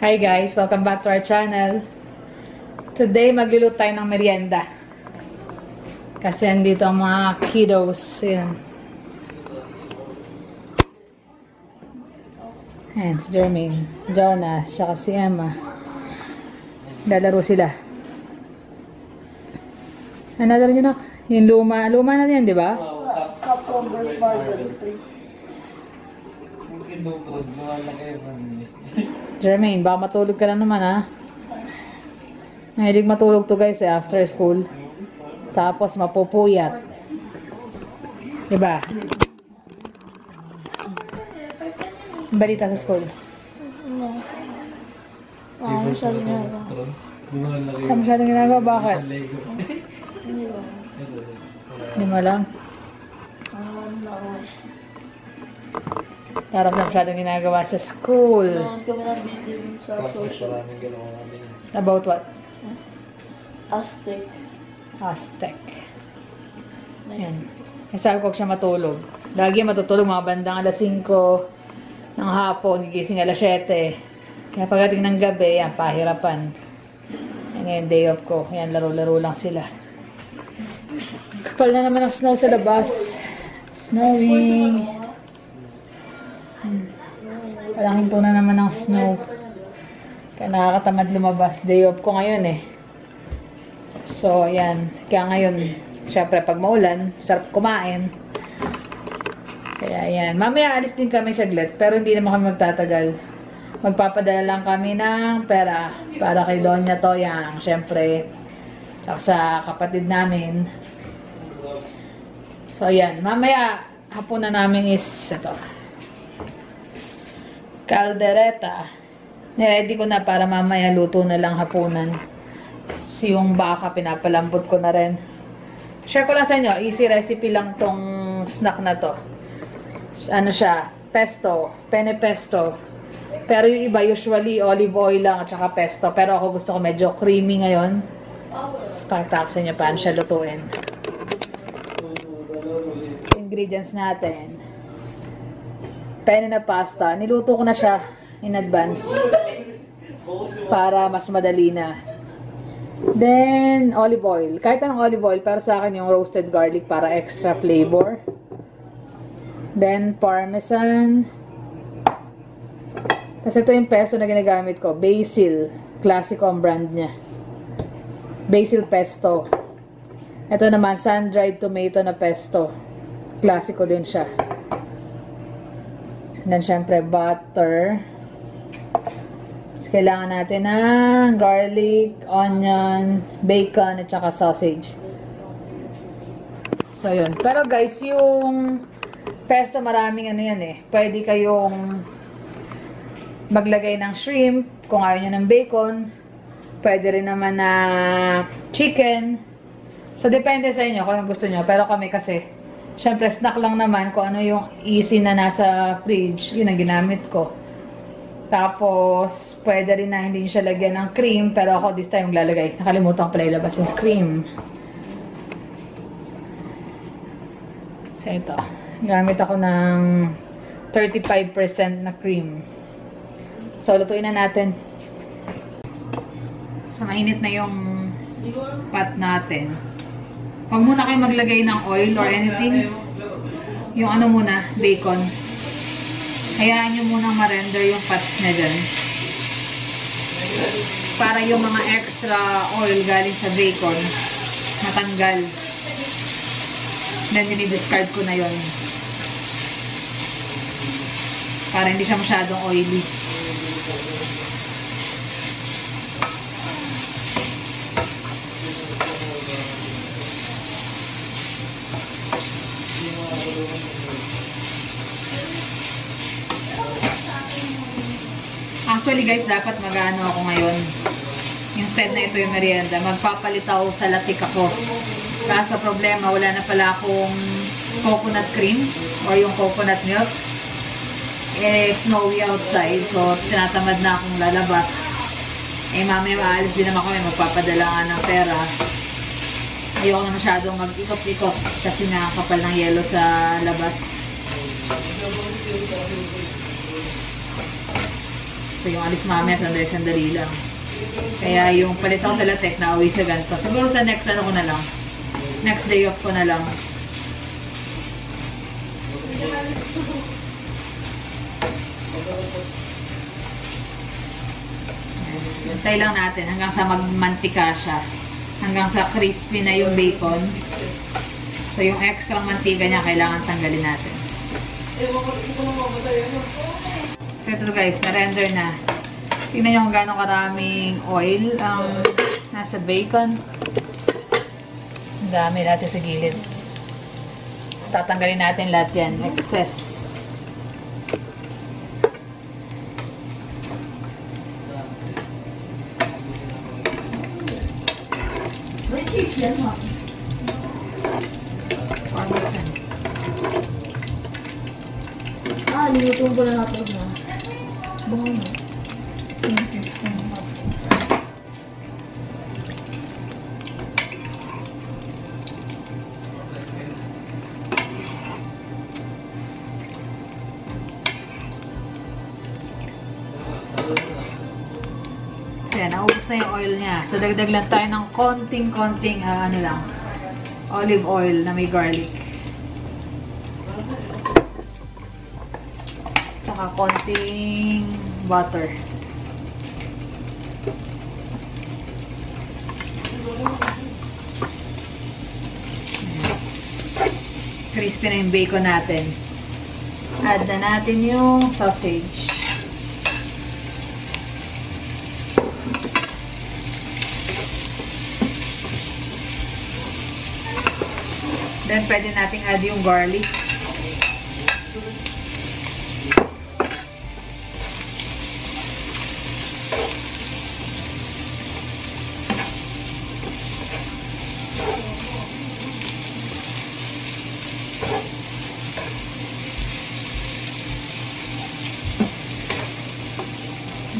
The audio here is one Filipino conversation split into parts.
Hi guys! Welcome back to our channel. Today, magluluto tayo ng merienda. Kasi andito ang mga kiddos. Ayan. Ayan, si Jermaine, Jonas, saka si Emma. Lalaro sila. Ano lalaro nyo na? Yung luma. Luma na yan, di ba? Capcom vs. Marvel 3. Jermaine, baka matulog ka na naman, ha? Mahilig matulog to guys, after school. Tapos mapupuyat. Diba? Balita sa school. Masyadong ginagawa. Masyadong ginagawa? Bakit? Hindi mo alam? Parang na masyadong ginagawa sa school. Noon kami ng video sa social. About what? Aztec. Aztec. Ayan. Sabi ko siya matulog. Lagi matutulog mga bandang alas 5 ng hapon, gigising alas 7. Kaya pagdating ng gabi, yan, pahirapan. Yan ngayon, day off ko. Yan, laro-laro lang sila. Kapal na naman ang snow sa labas. Snowing. Walang hinto na naman ng snow. Kaya nakakatamad lumabas. Day off ko ngayon eh. So, ayan. Kaya ngayon, syempre pag maulan, sarap kumain. Kaya ayan. Mamaya alis din kami saglit. Pero hindi naman kami magtatagal. Magpapadala lang kami ng pera para kay Doña Toyang. Syempre, sa kapatid namin. So, ayan. Mamaya, hapon na namin is ito. Caldereta. Niready ko na para mamaya luto na lang hapunan. Yung baka, pinapalambot ko na rin. Share ko lang sa inyo. Easy recipe lang tong snack na to. Ano siya? Pesto. Penne pesto. Pero yung iba, usually olive oil lang at saka pesto. Pero ako gusto ko medyo creamy ngayon. So, pakita niyo paano siya lutuin. Ingredients natin. Penne na pasta. Niluto ko na siya in advance. Para mas madali na. Then, olive oil. Kahit anong olive oil, pero sa akin yung roasted garlic para extra flavor. Then, parmesan. Tapos ito yung pesto na ginagamit ko. Basil. Classico ang brand niya. Basil pesto. Ito naman, sun-dried tomato na pesto. Classico din siya. Then, syempre, butter. Tapos, kailangan natin ng garlic, onion, bacon, at saka sausage. So, yun. Pero, guys, yung pesto, maraming ano yan eh. Pwede kayong maglagay ng shrimp, kung ayaw nyo ng bacon. Pwede rin naman na chicken. So, depende sa inyo kung gusto nyo. Pero kami kasi, syempre, snack lang naman kung ano yung easy na nasa fridge. Yun ang ginamit ko. Tapos, pwede rin na hindi siya lagyan ng cream. Pero ako this time maglalagay. Nakalimutan ko pala ilabas yung cream. So, ito. Gamit ako ng 35% na cream. So, lutuin na natin. So, mainit na yung pot natin. Huwag muna kayo maglagay ng oil or anything. Yung ano muna, bacon. Hayaan nyo munang ma-render yung pots na dyan. Para yung mga extra oil galing sa bacon, matanggal. Then, dinidiscard ko na yon para hindi siya masyadong oily. Actually guys, dapat mag-ano ako ngayon. Instead na ito yung merienda, magpapalit ako sa latik ako. Kaso problema, wala na pala akong coconut cream or yung coconut milk. Eh, snowy outside. So, tinatamad na akong lalabas. Eh, mamaya maalis din naman kami. Magpapadala nga ng pera. Ayoko na masyadong mag-ikot-ikot kasi nga kapal ng yelo sa labas. So, yung alis mamaya, sandali lang. Kaya yung palit ako sa latex, nauwi sa ganito. Siguro sa next ano ko na lang. Next day off ko na lang. Hintay lang natin hanggang sa magmantika siya. Hanggang sa crispy na yung bacon. So, yung extra mantika niya, kailangan tanggalin natin. So, ito guys, na-render na. Tingnan nyo kung gano'ng karaming oil ang nasa bacon. Ang dami natin sa gilid. So, tatanggalin natin lahat yan. Excess. Parmesan. Niluto ko na hotdog na. Bango na. So yan, naubos na yung oil niya. So dagdag lang tayo ng konting ano lang, olive oil na may garlic. Tsaka konting butter. Crispy na yung bacon natin. Add na natin yung sausage. Then, pwede nating add yung garlic.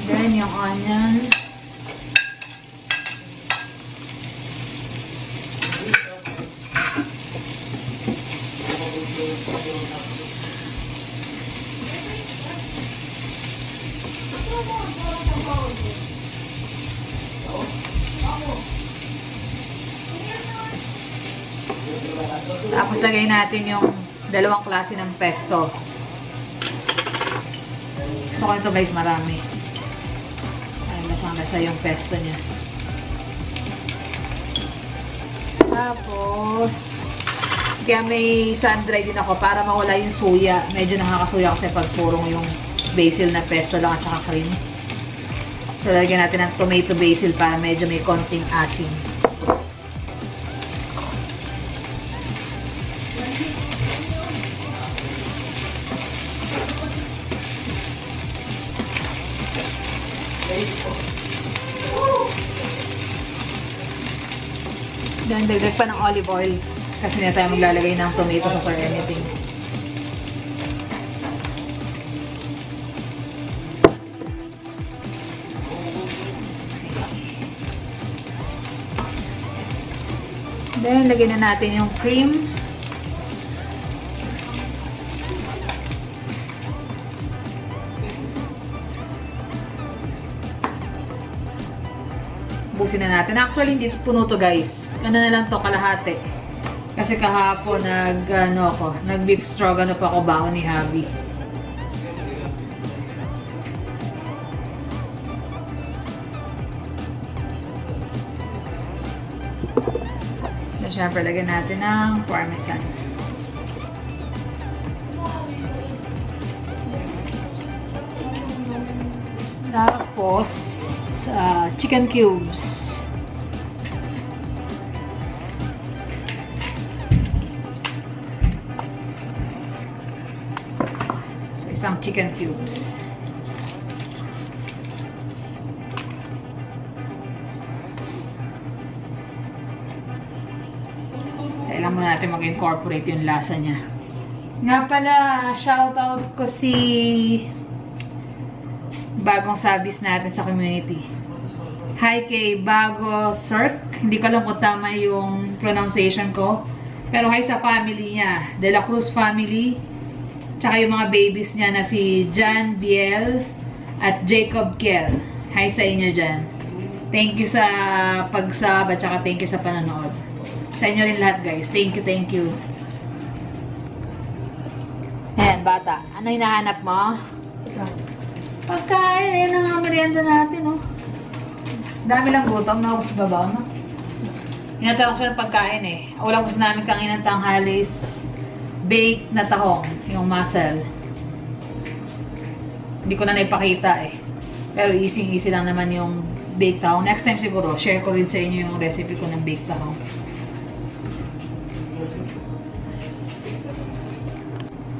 Then, yung onion. Tapos lagay natin yung dalawang klase ng pesto. Gusto ko ito guys, marami. Ay, lasang-lasa yung pesto niya. Tapos, kaya may sun-dry din ako para mawala yung suya. Medyo nakakasuya kasi pag purong yung basil na pesto lang at saka cream. So, lagyan natin ng tomato basil para medyo may konting asin. Then, dagdag pa ng olive oil kasi na tayo maglalagay ng tomato sauce or anything. Then, lagyan na natin yung cream. Busin na natin. Actually, hindi puno to guys. Ano na lang to, kalahati. Kasi kahapon nag-beef stroganoff ako baon ni Javi. So, syempre, lagyan natin ng parmesan. Tapos, chicken cubes. So, isang chicken cubes. Kailangan muna natin mag-incorporate yung lasa niya. Nga pala, shoutout ko si bagong sabis natin sa community. Hi kay Bago Cirque. Hindi ko alam kung tama yung pronunciation ko. Pero hi sa family niya. De La Cruz family. Tsaka yung mga babies niya na si Jan Biel, At Jacob Kiel. Hi sa inyo dyan. Thank you sa pag-sub at saka thank you sa panonood. Sa inyo rin lahat guys. Thank you, thank you. Ayan, bata. Ano hinahanap mo? Pagkain. Ayan ang merienda natin, oh. Dami lang gutom. Naubos ba ba, no? Hinatanong siya ng pagkain, eh. Ulam gusto namin kanginang tanghalis. Baked na tahong. Yung mussel. Hindi ko na naipakita eh. Pero easy lang naman yung baked tahong. Next time siguro, share ko rin sa inyo yung recipe ko ng baked tahong.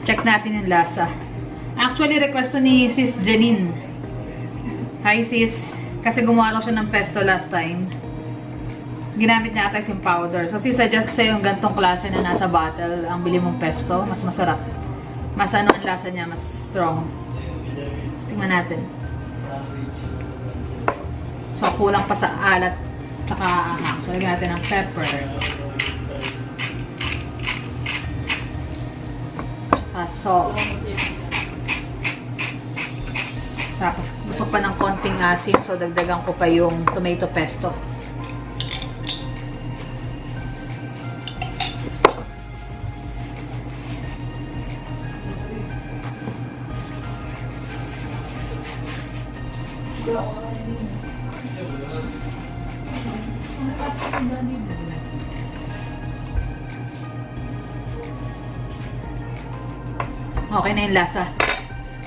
Check natin yung lasa. Actually, request to ni Sis Janine. Hi sis. Kasi gumawa lang siya ng pesto last time. Ginamit niya ata yung powder. So, suggest ko sa'yo yung gantong klase na nasa bottle. Ang bili mong pesto. Mas masarap. Mas ano ang lasa niya. Mas strong. Tingnan natin. So, kulang pa sa alat tsaka ahang. So, lagyan natin ng pepper. Tsaka salt. Tapos, gusto pa ng konting asim. So, dagdagan ko pa yung tomato pesto. Okay na yung lasa.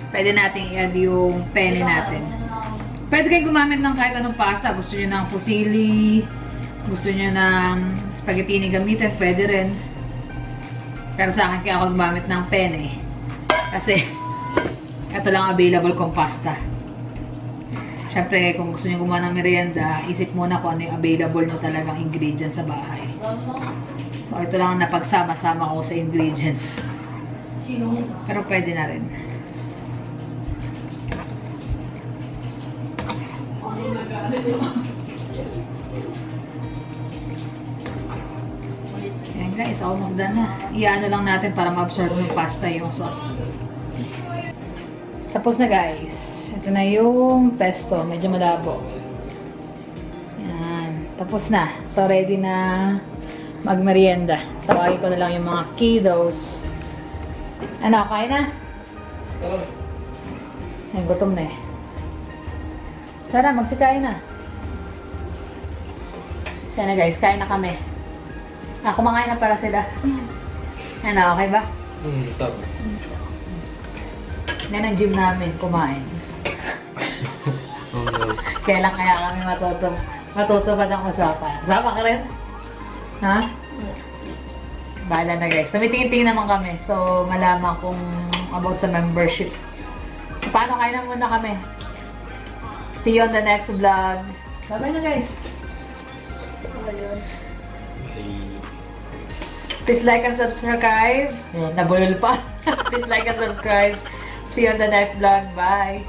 Pwede natin i-add yung penne natin. Pwede kayong gumamit ng kahit anong pasta. Gusto nyo ng fusilli, gusto nyo ng spaghettini gamitin, pwede rin. Pero sa akin kaya ako gumamit ng penne. Kasi ito lang available kong pasta. Siyempre, kung gusto nyo gumawa ng merienda, isip muna kung ano yung available nyo talagang ingredients sa bahay. So, ito lang ang napagsama-sama ko sa ingredients. Pero pwede na rin. Ayan guys, almost done na. Iyaano lang natin para ma-absorb yung pasta yung sauce. Tapos na guys. Ito na yung pesto. Medyo malabo. Ayan. Tapos na. So, ready na magmerienda. Tawagin ko na lang yung mga kiddos. Ano, kain na? Ay, gutom na eh. Tara, magsikain na. Siya na guys, kain na kami. Kumakain na para sila. Ano, okay ba? Stop. Yan ang gym namin, kumain. Kailan kaya kami matutupad ang usapan? Sama ka rin? Ha? Bahala na guys. Tumitingin-tingin naman kami. So, malaman kung about sa membership. So, paano kain na muna kami? See you on the next vlog. Bye-bye na guys. Please like and subscribe. Nabulol pa. Please like and subscribe. See you on the next vlog. Bye.